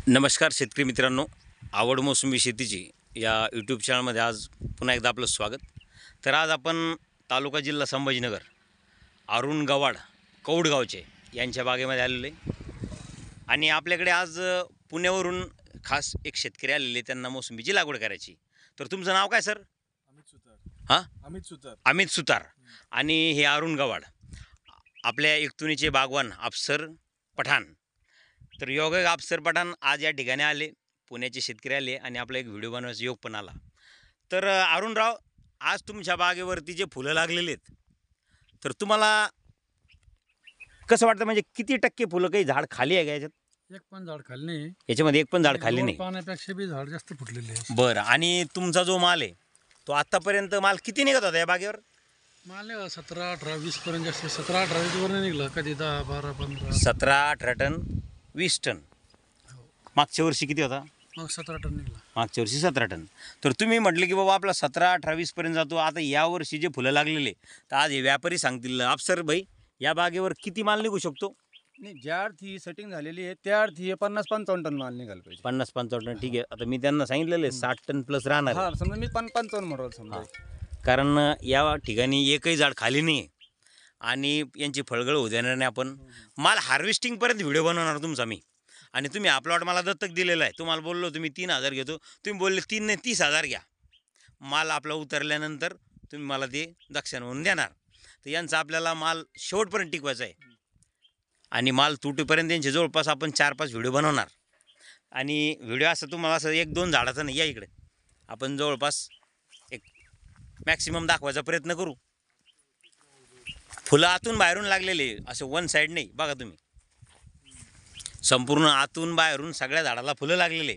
नमस्कार शेतकरी मित्रांनो, आवड मोसंबी शेतीची या यूट्यूब चॅनलमध्ये आज पुन्हा एकदा आपलं स्वागत. तर आज आपण तालुका जिल्हा संभाजीनगर अरुण गवाड कौडगावचे यांच्या बागेमध्ये आलेले आणि आपल्याकडे आज पुण्यावरून खास एक शेतकरी आलेले, त्यांना मोसंबीची लागवड करायची. तर तुमचं नाव काय सर? अमित सुतार. हां, अमित सुतार. आणि हे अरुण गवाड, आपल्या एकतुनीचे बागवान अफसर पठाण. तर योगा अफसर पठाण आज या ठिकाणी आले, पुण्याचे शेतकरी आले आणि आपला एक व्हिडिओ बनवायचा योग पण आला. तर अरुणराव, आज तुमच्या बागेवरती जे फुलं लागलेले आहेत, तर तुम्हाला कसं वाटतं, म्हणजे किती टक्के फुलं, काही झाड खाली आहे का याच्यात? एक पण झाड खाली नाही, याच्यामध्ये एक पण झाड खाली नाही. पाण्यापेक्षा बी झाड जास्त फुटलेले आहे. बरं, आणि तुमचा जो माल आहे तो आत्तापर्यंत माल किती निघत होता या बागेवर? माल 17, 18, 20 पर्यंत जास्त. 17, 18 वर निघला, कधी 10, 12, 15. 17, 18 टन, 20 टन. मागच्या वर्षी किती होता? मग 17 टन निघला. मागच्या वर्षी 17 टन. तर तुम्ही म्हटले की बाबा आपला 17, 18, 20 पर्यंत जातो. आता या वर्षी जे फुलं लागलेले, तर आज हे व्यापारी सांगतील, अफसर भाई या बागेवर किती माल निघू शकतो? नाही, ज्या अर्थी सेटिंग झालेली आहे त्या अर्थी 50-55 टन माल निघाला पाहिजे. 50-55 टन. ठीक आहे, आता मी त्यांना सांगितलेलं आहे 60 टन प्लस राहणार आहे. हा, समजा मी 55 म्हणतो समजा. कारण या ठिकाणी एकही झाड खाली नाही आहे आणि यांची फळगळ होऊ देणार नाही. आपण माल हार्वेस्टिंगपर्यंत व्हिडिओ बनवणार तुमचा मी. आणि तुम्ही हा प्लॉट मला दत्तक दिलेला आहे. तुम्हाला बोललो तुम्ही 3,000 घेतो, तुम्ही बोलले 3 नाही 30,000 घ्या. माल आपला उतरल्यानंतर तुम्ही मला ते दक्षिण म्हणून देणार. तर यांचा आपल्याला माल शेवटपर्यंत टिकवायचा आहे आणि माल तुटेपर्यंत यांचे जवळपास आपण 4-5 व्हिडिओ बनवणार. आणि व्हिडिओ असं तुम्हाला असं 1-2 झाडाचं नाही, या इकडे आपण जवळपास एक मॅक्सिमम दाखवायचा प्रयत्न करू. फुलं आतून बाहेरून लागलेले, असं वन साईड नाही. बघा तुम्ही, संपूर्ण आतून बाहेरून सगळ्या झाडाला फुलं लागलेले.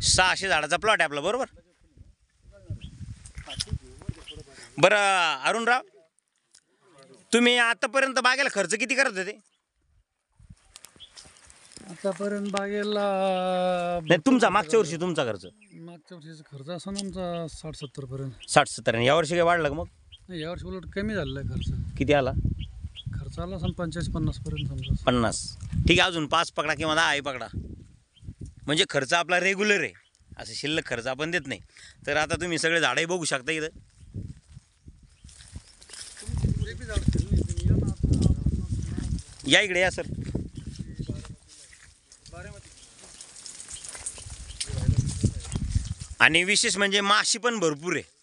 600 झाडाचा प्लॉट आहे आपला, बरोबर? बरं अरुणराव, तुम्ही आतापर्यंत बागेला खर्च किती करत होते? आतापर्यंत बागेला नाही, तुमचा मागच्या वर्षी तुमचा खर्च? मागच्या वर्षीचा खर्च असा ना आमचा 60-70 पर्यंत. 60-70. या वर्षी काय वाढलं का मग? नाही, यावर्षी उलट कमी झालेला आहे खर्च. किती आला? खर्च आला 45-50 पर्यंत समजा. 50. ठीक आहे, अजून 5 पकडा किंवा 10 पकडा, म्हणजे खर्च आपला रेग्युलर आहे, असं शिल्लक खर्च आपण देत नाही. तर आता तुम्ही सगळे झाडंही बघू शकता इथं. या इकडे या सर. आणि विशेष म्हणजे माशी पण भरपूर आहे,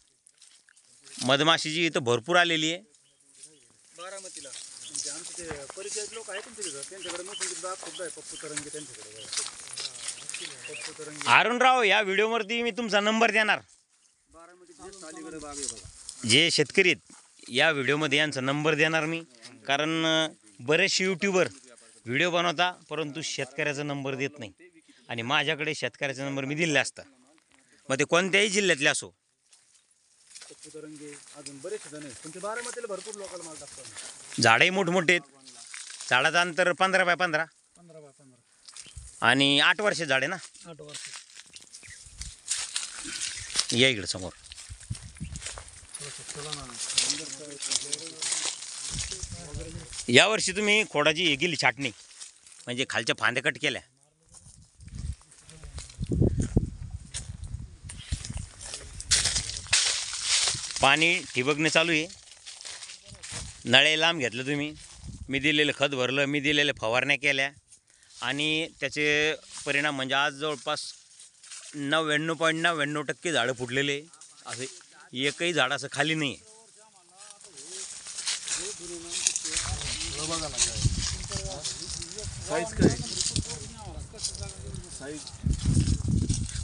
मधमाशीची इथं भरपूर आलेली आहे. बारामतीला म्हणजे आमचे ते परिचय लोक आहेत तुमच्या त्यांच्याकडे मोसंबीची बाग खूप आहे. पप्पू तरंगे त्यांच्याकडे. पप्पू तरंगे. अरुणराव, या व्हिडिओवरती मी तुमचा नंबर देणार. बारामती अलीकडे बाग आहे बघा. जे शेतकरी आहेत या व्हिडिओमध्ये यांचा नंबर देणार मी. कारण बरेचसे यूट्यूबर व्हिडिओ बनवता परंतु शेतकऱ्याचा नंबर देत नाही, आणि माझ्याकडे शेतकऱ्याचा नंबर मी दिलेला असता, मग ते कोणत्याही जिल्ह्यातले असो. पप्पू तरंगे अजून बरेच जण आहेत. तुमच्या बारामतीला भरपूर लोकांना माल टाकतात. झाडंही मोठमोठे आहेत. झाडाचं अंतर 15 बाय 15 आणि 8 वर्ष झाड आहे ना. 8 वर्ष. या इकडे समोर. यावर्षी तुम्ही खोडाची हे केली छाटणी, म्हणजे खालच्या फांद्या कट केल्या. पाणी ठिबकणे चालू आहे. नळे लांब घेतलं तुम्ही. मी दिलेलं खत भरलं, मी दिलेल्या फवारण्या केल्या आणि त्याचे परिणाम म्हणजे आज जवळपास 99.99% झाडं फुटलेले. असे एकही झाड असं खाली नाही आहे.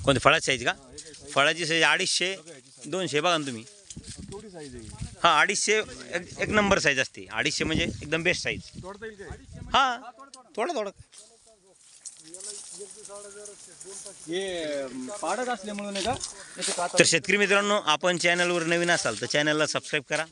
कोणती फळाची साईज का? फळाची साईज 250-200 बघा ना तुम्ही. हां, 250 एक नंबर साईज असते. 250 म्हणजे एकदम बेस्ट साईज. हां, थोडं पाडत असल्यामुळे नाही का. तर शेतकरी मित्रांनो, आपण चॅनलवर नवीन असाल तर चॅनलला सबस्क्राईब करा.